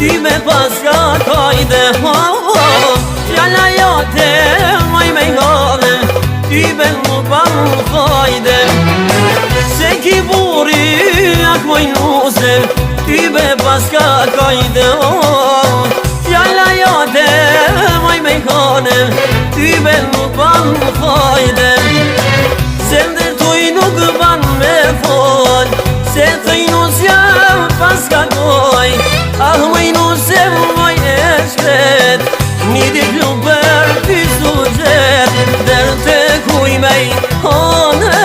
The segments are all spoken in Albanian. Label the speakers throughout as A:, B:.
A: Ti me paska kajde Jalla jote moj me ngane Ti me mu ban kajde Se ki buri ak moj nuse Ti me paska kajde Jalla jote moj me ngane Ti me mu ban kajde Se ndër tuj nuk ban me fol Se të i nusja paska koj Ah, moj nuse moj e shpet Një dit luper t'i sugjet Der të kuj me i hone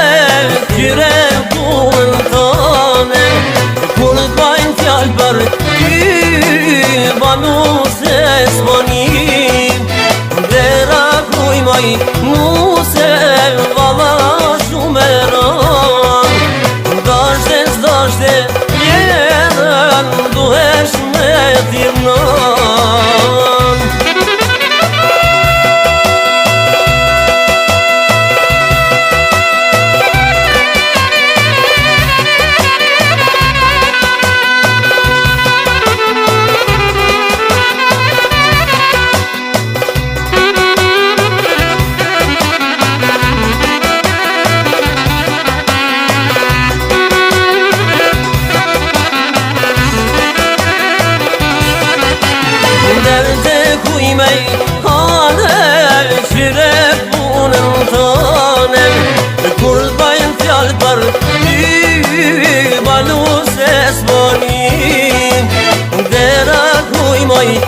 A: Kyre punën tone Kur t'bajnë t'jall për ty Ba nuse s'ponim Dera kuj me i nuse Valla shumë e ron Dashte s'dashte Jerën duhesh me t'irnon Kuj me i hane Qyre punën tone Kur t'bajnë t'jallë për ty Balu se s'ponim Dera kuj me i